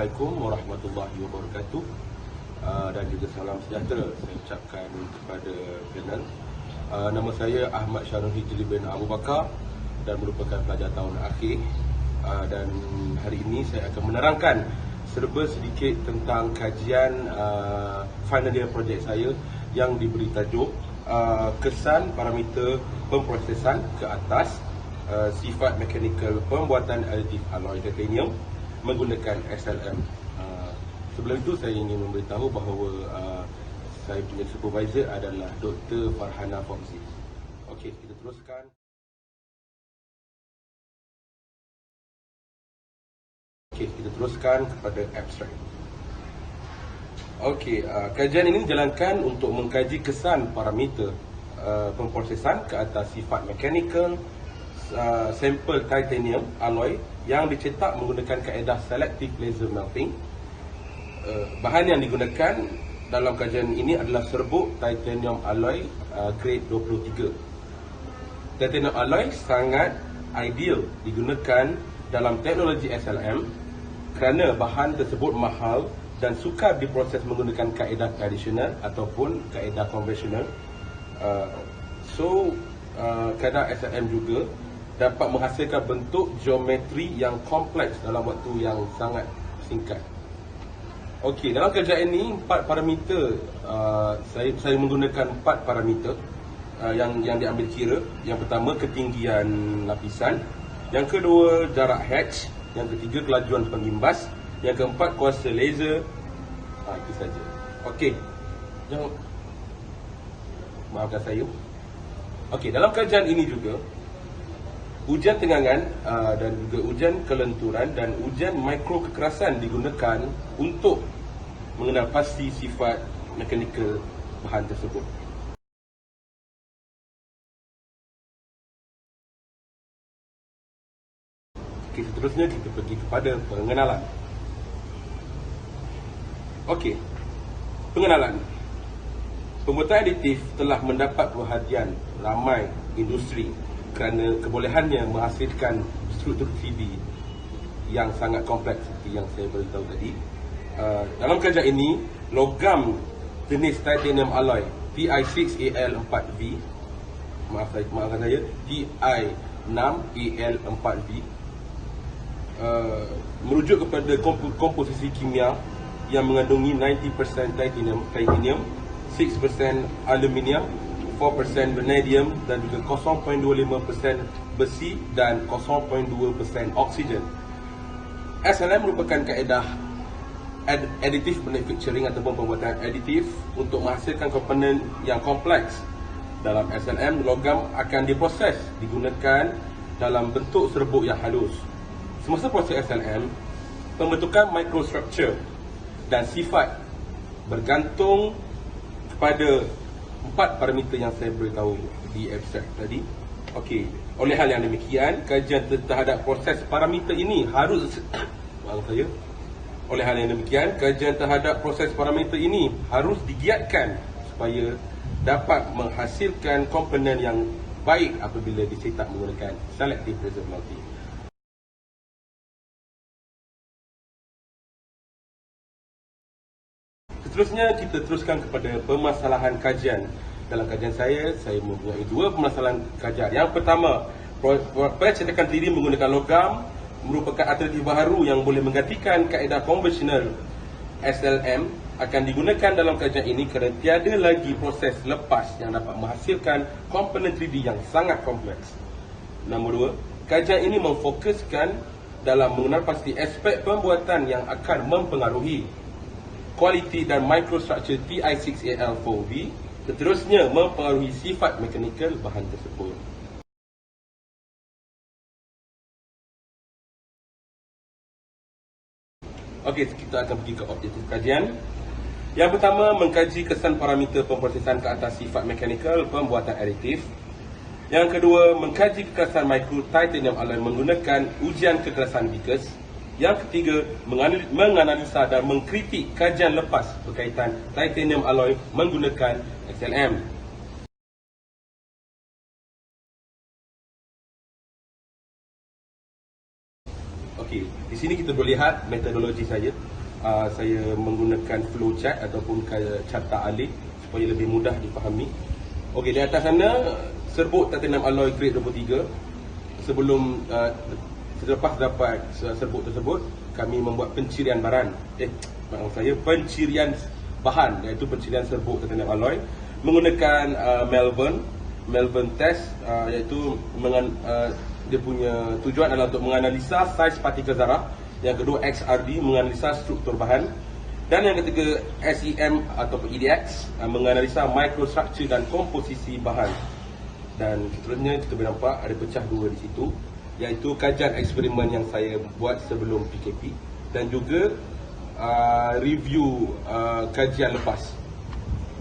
Assalamualaikum warahmatullahi wabarakatuh, dan juga salam sejahtera saya ucapkan kepada panel. Nama saya Ahmad Syarul Hijri bin Abu Bakar dan merupakan pelajar tahun akhir, dan hari ini saya akan menerangkan serba sedikit tentang kajian final year projek saya yang diberi tajuk kesan parameter pemprosesan ke atas sifat mekanikal pembuatan aditif alloy titanium menggunakan SLM. Sebelum itu saya ingin memberitahu bahawa saya punya supervisor adalah Dr. Farhana Fauzi. Okey, kita teruskan. Okey, kita teruskan kepada abstrak. Okey, kajian ini dijalankan untuk mengkaji kesan parameter pemprosesan ke atas sifat mekanikal sampel titanium alloy yang dicetak menggunakan kaedah selective laser melting. Bahan yang digunakan dalam kajian ini adalah serbuk titanium alloy grade 23. Titanium alloy sangat ideal digunakan dalam teknologi SLM kerana bahan tersebut mahal dan sukar diproses menggunakan kaedah tradisional ataupun kaedah konvensional. Kaedah SLM juga dapat menghasilkan bentuk geometri yang kompleks dalam waktu yang sangat singkat. Okey, dalam kajian ini 4 parameter, saya menggunakan 4 parameter yang diambil kira. Yang pertama, ketinggian lapisan. Yang kedua, jarak hatch. Yang ketiga, kelajuan pengimbas. Yang keempat, kuasa laser. Itu saja. Okey, maafkan saya. Okey, dalam kajian ini juga ujian tengangan dan juga ujian kelenturan dan ujian mikro kekerasan digunakan untuk mengenal pasti sifat mekanikal bahan tersebut. Okey, seterusnya kita pergi kepada pengenalan. Okey, pengenalan. Pembuatan aditif telah mendapat perhatian ramai industri kerana kebolehannya menghasilkan struktur 3D yang sangat kompleks seperti yang saya beritahu tadi. Dalam kajian ini, logam jenis titanium alloy TI6AL4V, maafkan saya, TI6AL4V merujuk kepada komposisi kimia yang mengandungi 90% titanium, 6% aluminium, 4% vanadium dan juga 0.25% besi dan 0.2% oksigen. SLM merupakan kaedah additive manufacturing ataupun pembuatan aditif untuk menghasilkan komponen yang kompleks. Dalam SLM, logam akan diproses digunakan dalam bentuk serbuk yang halus. Semasa proses SLM, pembentukan microstructure dan sifat bergantung kepada 4 parameter yang saya beritahu di abstrak tadi. Okey, oleh hal yang demikian, kajian terhadap proses parameter ini harus Oleh hal yang demikian, kajian terhadap proses parameter ini harus digiatkan supaya dapat menghasilkan komponen yang baik apabila dicetak menggunakan selective laser melting. Seterusnya kita teruskan kepada permasalahan kajian. Dalam kajian saya mempunyai 2 permasalahan kajian. Yang pertama, pencetakan 3D menggunakan logam merupakan alternatif baharu yang boleh menggantikan kaedah konvensional. SLM akan digunakan dalam kajian ini kerana tiada lagi proses lepas yang dapat menghasilkan komponen 3D yang sangat kompleks. Nombor 2, kajian ini memfokuskan dalam mengenal pasti aspek pembuatan yang akan mempengaruhi kualiti dan microstructure TI6AL4V, seterusnya mempengaruhi sifat mekanikal bahan tersebut. Okey, kita akan pergi ke objektif kajian. Yang pertama, mengkaji kesan parameter pemprosesan ke atas sifat mekanikal pembuatan aditif. Yang kedua, mengkaji kekerasan mikro titanium alloy menggunakan ujian kekerasan Vickers. Yang ketiga, menganalisa dan mengkritik kajian lepas berkaitan titanium alloy menggunakan SLM. Okey, di sini kita boleh lihat metodologi saya. Saya menggunakan flowchart ataupun carta alih supaya lebih mudah dipahami. Okey, di atas sana serbuk titanium alloy grade 23. Selepas dapat serbuk tersebut, kami membuat pencirian pencirian bahan, iaitu pencirian serbuk titanium alloy menggunakan Melbourne test, iaitu dia punya tujuan adalah untuk menganalisa saiz partikel zarah. Yang kedua XRD, menganalisa struktur bahan. Dan yang ketiga SEM atau EDX, menganalisa microstructure dan komposisi bahan. Dan seterusnya kita boleh nampak ada pecah dua di situ, iaitu kajian eksperimen yang saya buat sebelum PKP dan juga review kajian lepas.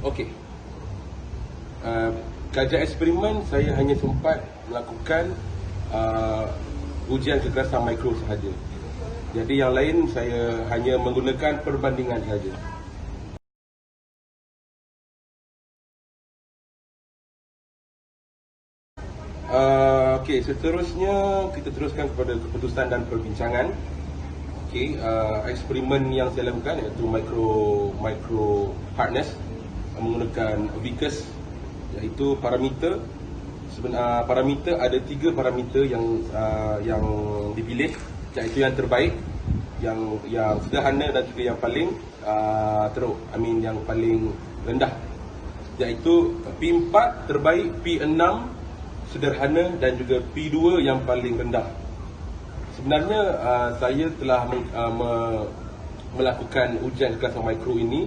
Okey. Kajian eksperimen saya hanya sempat melakukan ujian kekerasan mikro sahaja. Jadi yang lain saya hanya menggunakan perbandingan sahaja. Okey, seterusnya kita teruskan kepada keputusan dan perbincangan. Okey, eksperimen yang saya lakukan iaitu micro hardness menggunakan Vicus, iaitu parameter. Parameter ada 3 parameter yang dipilih, iaitu yang terbaik, yang sederhana dan juga yang paling teruk, yang paling rendah, iaitu P4 terbaik, P6 sederhana dan juga P2 yang paling rendah. Sebenarnya saya telah melakukan ujian kekerasan mikro ini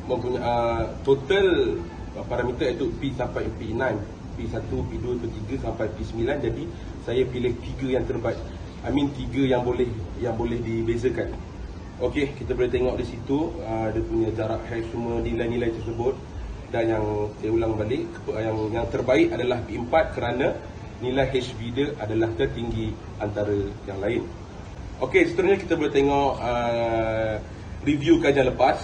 mempunyai total parameter iaitu P sampai P6, P1, P2, P3 sampai P9. Jadi saya pilih 3 yang terbaik. 3 yang boleh dibezakan. Okey, kita boleh tengok di situ dia punya jarak hash semua nilai-nilai tersebut. Dan yang saya ulang balik, yang terbaik adalah P4 kerana nilai HV dia adalah tertinggi antara yang lain. Okey, seterusnya kita boleh tengok review kajian lepas.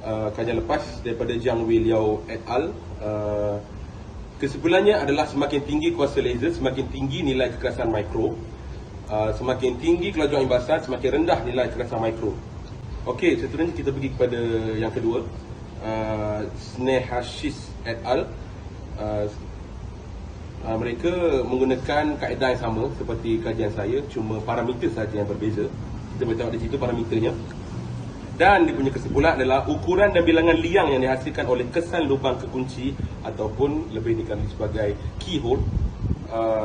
Kajian lepas daripada Jiang Wei Liao et al. Kesimpulannya adalah semakin tinggi kuasa laser, semakin tinggi nilai kekerasan mikro. Semakin tinggi kelajuan imbasan, semakin rendah nilai kekerasan mikro. Okey, seterusnya kita pergi kepada yang kedua, Snehashis et al. Mereka menggunakan kaedah yang sama seperti kajian saya, cuma parameter saja yang berbeza. Kita boleh tengok di situ parameternya. Dan dia punya kesimpulan adalah ukuran dan bilangan liang yang dihasilkan oleh kesan lubang kekunci ataupun lebih dikenali sebagai keyhole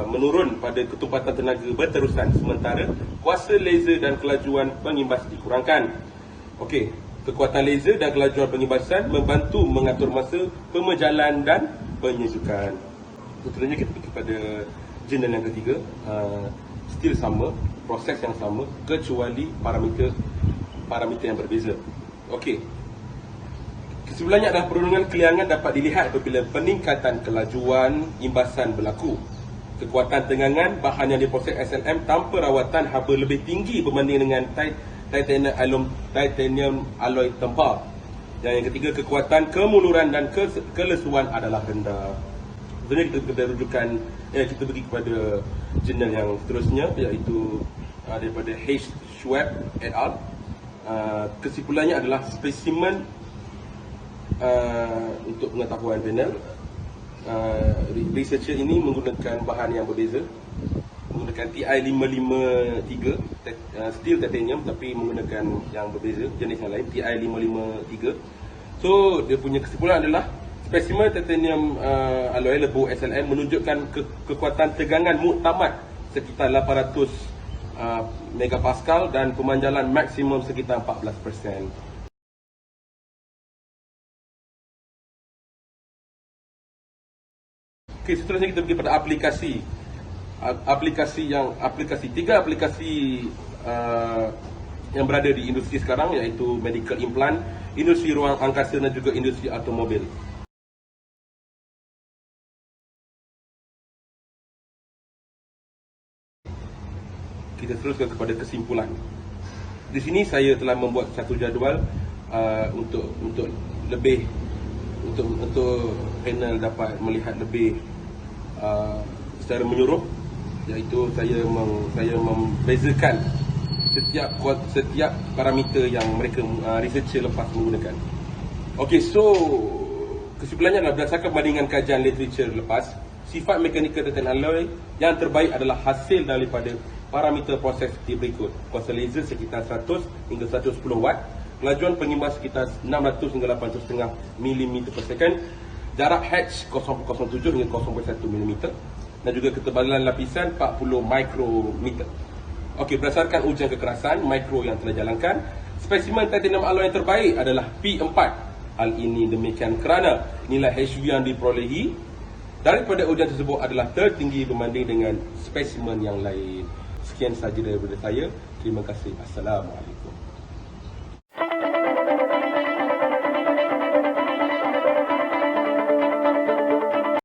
menurun pada ketumpatan tenaga berterusan, sementara kuasa laser dan kelajuan pengimbas dikurangkan. Okey, kekuatan laser dan kelajuan pengimbasan membantu mengatur masa pemejalan dan penyesukan. Seterusnya kita pergi kepada jurnal yang ketiga. Still sama, proses yang sama, kecuali parameter yang berbeza. Okey. Kesimpulannya adalah perundungan keliangan dapat dilihat apabila peningkatan kelajuan imbasan berlaku. Kekuatan tegangan bahan yang diproses SLM tanpa rawatan haba lebih tinggi berbanding dengan titanium alloy tempar. Dan yang ketiga, kekuatan kemuluran dan kelesuan adalah rendah. Sebenarnya kita rujukan, kita pergi kepada jurnal yang seterusnya, iaitu daripada H. Schwab et al. Kesimpulannya adalah spesimen untuk pengetahuan panel. Researcher ini menggunakan bahan yang berbeza, menggunakan TI553 steel titanium, tapi menggunakan yang berbeza, jenis yang lain, TI553. So dia punya kesimpulan adalah spesimen titanium alloy lebu SLM menunjukkan kekuatan tegangan muktamad sekitar 800 megapascal dan pemanjalan maksimum sekitar 14%. Okey, seterusnya kita pergi pada aplikasi. Tiga aplikasi yang berada di industri sekarang, iaitu medical implant, industri ruang angkasa dan juga industri automobil. Kita teruskan kepada kesimpulan. Di sini saya telah membuat satu jadual untuk panel dapat melihat lebih secara menyeluruh iaitu saya membezakan setiap parameter yang mereka researcher lepas menggunakan. Okey, so kesimpulannya adalah berdasarkan bandingan kajian literature lepas, sifat mekanikal titanium alloy yang terbaik adalah hasil daripada parameter proses seperti berikut. Kuasa laser sekitar 100 hingga 110 watt, kelajuan pengimbas sekitar 600 hingga 800.5 mm per second, jarak hatch 0.07 hingga 0.1 mm, dan juga ketebalan lapisan 40 mikrometer. Okey, berdasarkan ujian kekerasan mikro yang telah jalankan, spesimen titanium alloy yang terbaik adalah P4. Hal ini demikian kerana nilai HV yang diperolehi daripada ujian tersebut adalah tertinggi berbanding dengan spesimen yang lain. Sekian sahaja daripada saya. Terima kasih. Assalamualaikum.